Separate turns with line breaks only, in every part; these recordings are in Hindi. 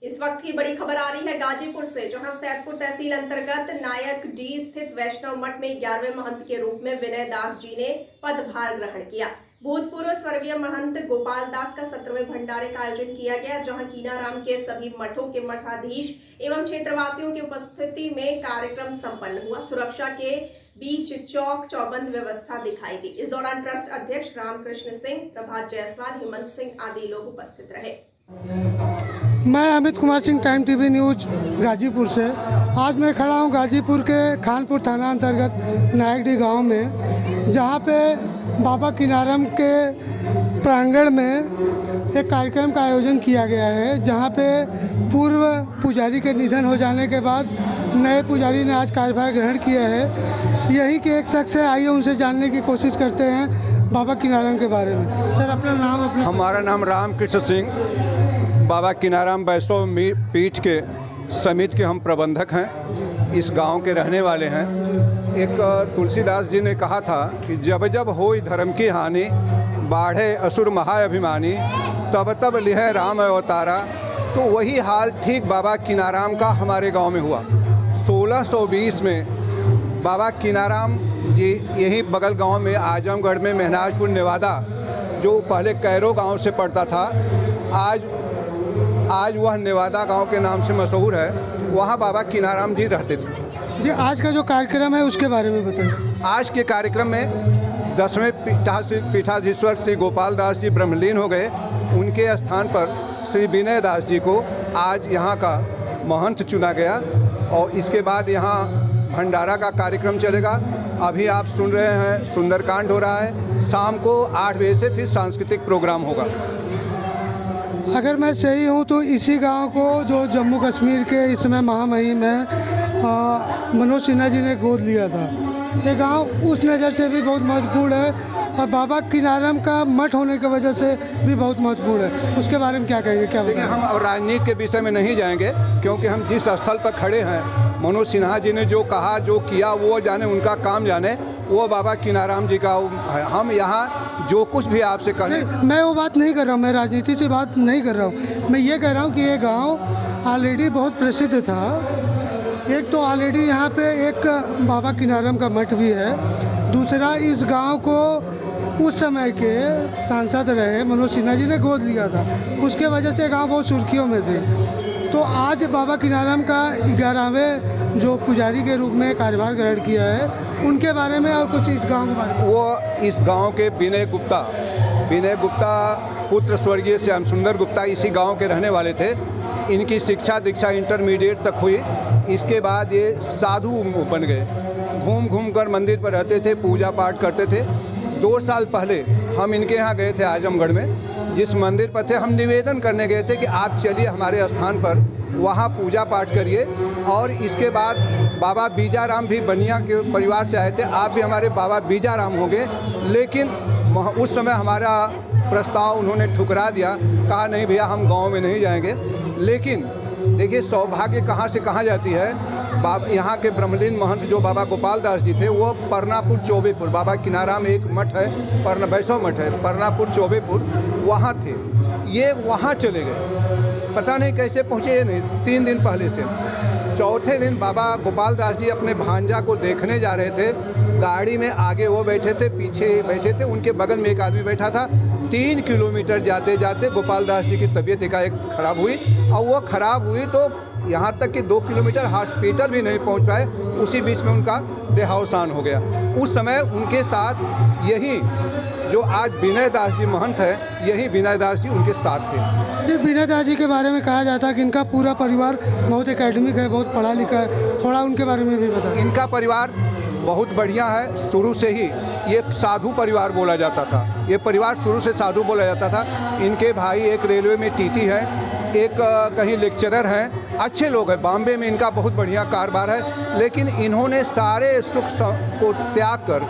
इस वक्त की बड़ी खबर आ रही है गाजीपुर से, जहां सैदपुर तहसील अंतर्गत नायक डी स्थित वैष्णव मठ में 11वें महंत के रूप में विनय दास जी ने पदभार ग्रहण किया। भूतपूर्व स्वर्गीय महंत गोपाल दास का 17वें भंडारे का आयोजन किया गया, जहां कीनाराम के सभी मठों के मठाधीश एवं क्षेत्रवासियों की उपस्थिति में कार्यक्रम संपन्न हुआ। सुरक्षा के बीच चौक चौबंद व्यवस्था दिखाई दी। इस दौरान ट्रस्ट अध्यक्ष रामकृष्ण सिंह, प्रभात जायसवाल, हेमंत सिंह आदि लोग उपस्थित रहे।
मैं Amit Kumar Singh, time TV news Ghazipur से। आज मैं खड़ा हूं गाजीपुर के खानपुर थाना अंतर्गत नायकडी गांव में, जहां पे बाबा कीनाराम के प्रांगण में एक कार्यक्रम का आयोजन किया गया है, जहां पे पूर्व पुजारी के निधन हो जाने के बाद नए पुजारी ने आज कार्यभार ग्रहण किया है। यही के एक शख्स है, आइए उनसे जानने की कोशिश करते हैं बाबा कीनाराम के बारे में। सर, अपना नाम?
हमारा नाम रामकृष्ण सिंह, बाबा कीनाराम वैष्णव पीठ के समिति के हम प्रबंधक हैं, इस गांव के रहने वाले हैं। एक तुलसीदास जी ने कहा था कि जब जब होई धर्म की हानि, बाढ़े असुर महाअभिमानी, तब तब लिह राम अवतारा। तो वही हाल ठीक बाबा कीनाराम का हमारे गांव में हुआ। 1620 में बाबा कीनाराम जी यही बगल गांव में आजमगढ़ में महनाजपुर नेवादा, जो पहले कैरो गांव से पड़ता था, आज वह नेवादा गांव के नाम से मशहूर है। वहाँ बाबा कीनाराम जी रहते थे।
जी, आज का जो कार्यक्रम है उसके बारे में बताइए।
आज के कार्यक्रम में 10वें पीठाधीश्वर श्री गोपाल दास जी ब्रह्मलीन हो गए। उनके स्थान पर श्री विनय दास जी को आज यहाँ का महंत चुना गया और इसके बाद यहाँ भंडारा का कार्यक्रम चलेगा। अभी आप सुन रहे हैं सुंदरकांड हो रहा है। शाम को 8 बजे से फिर सांस्कृतिक प्रोग्राम होगा।
अगर मैं सही हूँ तो इसी गांव को जो जम्मू कश्मीर के इस समय महामहिम है मनोज सिन्हा जी ने गोद लिया था। ये गांव उस नज़र से भी बहुत महत्वपूर्ण है और बाबा कीनाराम का मठ होने की वजह से भी बहुत महत्वपूर्ण है। उसके बारे में क्या कहेंगे? क्या बताएं?
हम अब राजनीति के विषय में नहीं जाएंगे, क्योंकि हम जिस स्थल पर खड़े हैं, मनोज सिन्हा जी ने जो कहा जो किया वो जाने, उनका काम जाने, वो बाबा कीनाराम जी का है। हम यहाँ जो कुछ भी आपसे कहें,
मैं वो बात नहीं कर रहा हूँ, मैं राजनीति से बात नहीं कर रहा हूँ। मैं ये कह रहा हूँ कि ये गांव ऑलरेडी बहुत प्रसिद्ध था। एक तो ऑलरेडी यहाँ पे एक बाबा कीनाराम का मठ भी है, दूसरा इस गांव को उस समय के सांसद रहे मनोज सिन्हा जी ने गोद लिया था। उसके वजह से गांव बहुत सुर्खियों में थे। तो आज बाबा कीनाराम का 11वें जो पुजारी के रूप में कार्यभार ग्रहण किया है, उनके बारे में और कुछ इस गांव के बारे में।
वो इस गांव के विनय गुप्ता पुत्र स्वर्गीय श्याम सुंदर गुप्ता इसी गांव के रहने वाले थे। इनकी शिक्षा दीक्षा इंटरमीडिएट तक हुई। इसके बाद ये साधु बन गए। घूम कर मंदिर पर रहते थे, पूजा पाठ करते थे। 2 साल पहले हम इनके यहाँ गए थे आजमगढ़ में, जिस मंदिर पर थे। हम निवेदन करने गए थे कि आप चलिए हमारे स्थान पर, वहाँ पूजा पाठ करिए। और इसके बाद बाबा बीजाराम भी बनिया के परिवार से आए थे, आप भी हमारे बाबा बीजाराम होंगे। लेकिन उस समय हमारा प्रस्ताव उन्होंने ठुकरा दिया, कहा नहीं भैया हम गांव में नहीं जाएंगे। लेकिन देखिए सौभाग्य कहाँ से कहाँ जाती है। यहाँ के ब्रह्मलीन महंत जो बाबा गोपाल दास जी थे, वो परनापुर चौबेपुर, बाबा कीनाराम एक मठ है, वैष्णव मठ है, परनापुर चौबेपुर, वहाँ थे। ये वहाँ चले गए, पता नहीं कैसे पहुँचे। ये नहीं, 3 दिन पहले से। चौथे दिन बाबा गोपाल दास जी अपने भांजा को देखने जा रहे थे। गाड़ी में आगे वो बैठे थे, पीछे बैठे थे, उनके बगल में एक आदमी बैठा था। 3 किलोमीटर जाते जाते गोपाल दास जी की तबीयत एकाएक खराब हुई। और वो खराब हुई तो यहाँ तक कि 2 किलोमीटर हॉस्पिटल भी नहीं पहुँच पाए। उसी बीच में उनका देहावसान हो गया। उस समय उनके साथ यही जो आज विनय दास जी महंत है, यही विनय दास जी उनके साथ थे।
जी, विनय दास जी के बारे में कहा जाता है कि इनका पूरा परिवार बहुत एकेडमिक है, बहुत पढ़ा लिखा है। थोड़ा उनके बारे में भी बताएं।
इनका परिवार बहुत बढ़िया है। शुरू से ही ये साधु परिवार बोला जाता था। ये परिवार शुरू से साधु बोला जाता था। इनके भाई एक रेलवे में टीटी है, एक कहीं लेक्चरर हैं, अच्छे लोग हैं। बॉम्बे में इनका बहुत बढ़िया कारोबार है। लेकिन इन्होंने सारे सुख को त्याग कर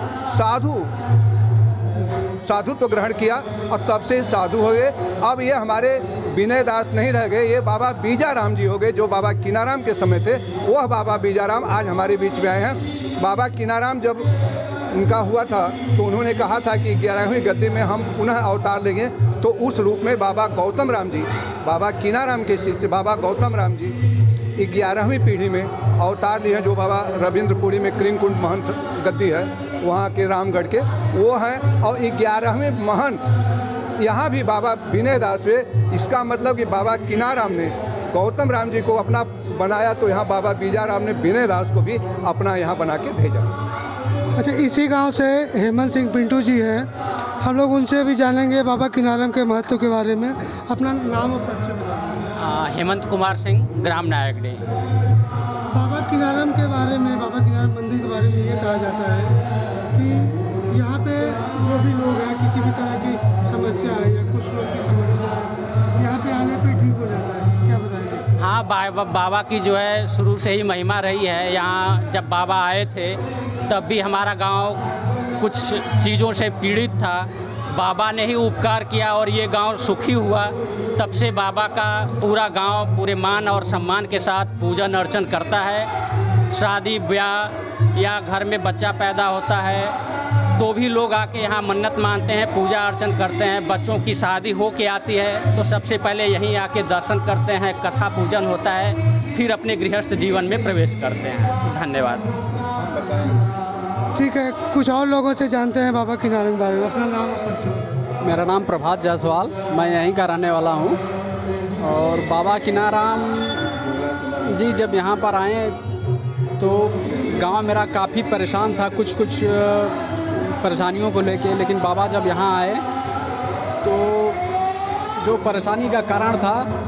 साधुत्व ग्रहण किया और तब से साधु हो गए। अब ये हमारे विनय दास नहीं रह गए, ये बाबा बीजाराम जी हो गए, जो बाबा कीनाराम के समय थे। वह बाबा बीजाराम आज हमारे बीच में आए हैं। बाबा कीनाराम जब उनका हुआ था तो उन्होंने कहा था कि 11वीं गद्दी में हम पुनः अवतार लेंगे तो उस रूप में बाबा गौतम राम जी, बाबा कीनाराम के शिष्य बाबा गौतम राम जी 11वीं पीढ़ी में अवतार लिए हैं, जो बाबा रविंद्रपुरी में कृंकुंड महंत गद्दी है वहाँ के रामगढ़ के वो हैं। और 11वें महंत यहाँ भी बाबा विनय दास हुए। इसका मतलब कि बाबा कीनाराम ने गौतम राम जी को अपना बनाया, तो यहाँ बाबा बीजाराम ने विनय दास को भी अपना यहाँ बना के भेजा।
अच्छा, इसी गांव से हेमंत सिंह पिंटू जी हैं, हम लोग उनसे भी जानेंगे बाबा कीनाराम के महत्व के बारे में। अपना नाम और परिचय बताइए।
हेमंत कुमार सिंह, ग्राम नायकडी।
बाबा कीनाराम के बारे में, बाबा कीनाराम मंदिर के बारे में ये कहा जाता है कि यहाँ पे जो भी लोग हैं, किसी भी तरह की समस्या है या कुछ लोग की समस्या है, यहाँ पे आने पे ठीक हो जाता है, क्या बताएंगे?
हाँ, बाबा की जो है शुरू से ही महिमा रही है। यहाँ जब बाबा आए थे तब भी हमारा गांव कुछ चीज़ों से पीड़ित था, बाबा ने ही उपकार किया और ये गांव सुखी हुआ। तब से बाबा का पूरा गांव पूरे मान और सम्मान के साथ पूजन अर्चन करता है। शादी ब्याह या घर में बच्चा पैदा होता है तो भी लोग आके यहाँ मन्नत मानते हैं, पूजा अर्चन करते हैं। बच्चों की शादी हो के आती है तो सबसे पहले यहीं आके दर्शन करते हैं, कथा पूजन होता है, फिर अपने गृहस्थ जीवन में प्रवेश करते हैं। धन्यवाद।
ठीक है, कुछ और लोगों से जानते हैं बाबा कीनाराम के बारे में। अपना नाम और परिचय।
मेरा नाम प्रभात जायसवाल, मैं यहीं का रहने वाला हूँ। और बाबा कीनाराम जी जब यहाँ पर आए तो गांव मेरा काफ़ी परेशान था, कुछ परेशानियों को लेके। लेकिन बाबा जब यहाँ आए तो जो परेशानी का कारण था,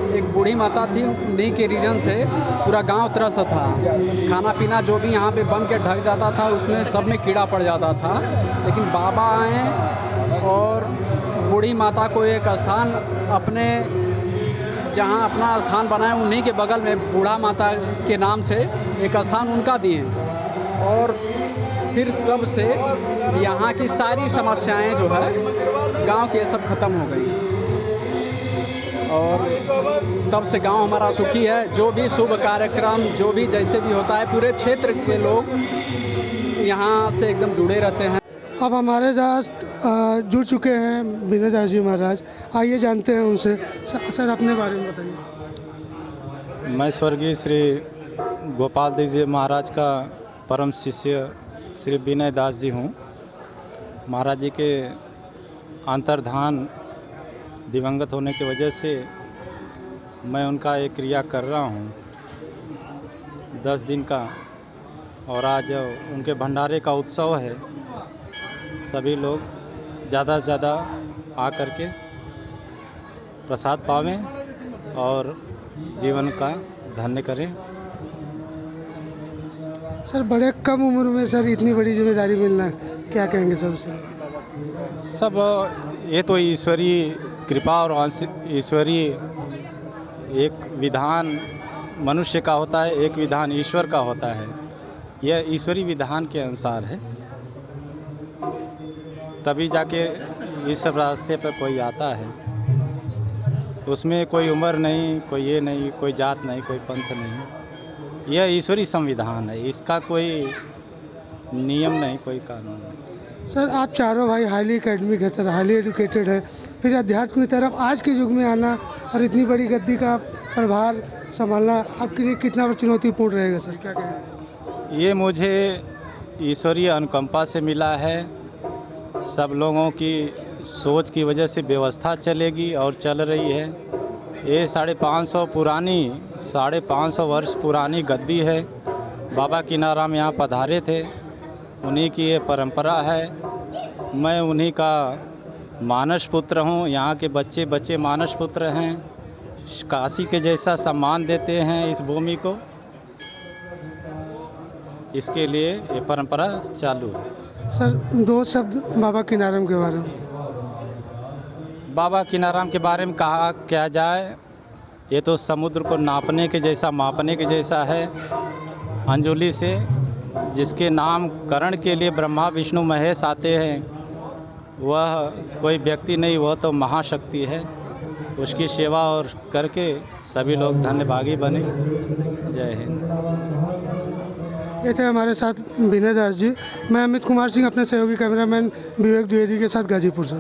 एक बूढ़ी माता थी, उन्हीं के रीजन से पूरा गांव त्रस्त था। खाना पीना जो भी यहाँ पे बन के ढक जाता था उसमें सब में कीड़ा पड़ जाता था। लेकिन बाबा आए और बूढ़ी माता को एक स्थान अपने जहाँ अपना स्थान बनाए, उन्हीं के बगल में बूढ़ा माता के नाम से एक स्थान उनका दिए। और फिर तब से यहाँ की सारी समस्याएं जो है गांव के सब खत्म हो गई और तब से गांव हमारा सुखी है। जो भी शुभ कार्यक्रम जो भी जैसे भी होता है, पूरे क्षेत्र के लोग यहाँ से एकदम जुड़े रहते हैं।
अब हमारे साथ जुड़ चुके हैं विनय दास जी महाराज, आइए जानते हैं उनसे। सर अपने बारे में बताइए।
मैं स्वर्गीय श्री गोपाल दास जी महाराज का परम शिष्य श्री विनय दास जी हूँ। महाराज जी के अंतर्धान दिवंगत होने की वजह से मैं उनका एक क्रिया कर रहा हूँ 10 दिन का, और आज उनके भंडारे का उत्सव है। सभी लोग ज़्यादा से ज़्यादा आ कर के प्रसाद पावें और जीवन का धन्य करें।
सर बड़े कम उम्र में सर इतनी बड़ी जिम्मेदारी मिलना, क्या कहेंगे सर उससे?
सब ये तो ईश्वरीय कृपा और ईश्वरीय एक विधान मनुष्य का होता है, एक विधान ईश्वर का होता है। यह ईश्वरीय विधान के अनुसार है, तभी जाके इस सब रास्ते पर कोई आता है। उसमें कोई उम्र नहीं, कोई ये नहीं, कोई जात नहीं, कोई पंथ नहीं। यह ईश्वरीय संविधान है, इसका कोई नियम नहीं, कोई कानून नहीं।
सर आप चारों भाई हाईली एकेडमिक है सर, हाईली एजुकेटेड है, फिर अध्यात्म की तरफ आज के युग में आना और इतनी बड़ी गद्दी का प्रभार संभालना आपके लिए कितना चुनौतीपूर्ण रहेगा सर, क्या कहें?
ये मुझे ईश्वरीय अनुकंपा से मिला है। सब लोगों की सोच की वजह से व्यवस्था चलेगी और चल रही है। ये 550 वर्ष पुरानी गद्दी है। बाबा कीनाराम यहाँ पधारे थे, उन्हीं की ये परंपरा है। मैं उन्हीं का मानस पुत्र हूँ। यहाँ के बच्चे मानस पुत्र हैं। काशी के जैसा सम्मान देते हैं इस भूमि को, इसके लिए ये परंपरा चालू है।
सर 2 शब्द बाबा कीनाराम के बारे में।
बाबा कीनाराम के बारे में कहा क्या जाए, ये तो समुद्र को नापने के जैसा, मापने के जैसा है। अंजुलि से जिसके नामकरण के लिए ब्रह्मा विष्णु महेश आते हैं, वह कोई व्यक्ति नहीं, वह तो महाशक्ति है। उसकी सेवा और करके सभी लोग धन्यभागी बने। जय हिंद।
ये थे हमारे साथ विनय दास जी। मैं अमित कुमार सिंह, अपने सहयोगी कैमरामैन विवेक द्विवेदी के साथ गाजीपुर से।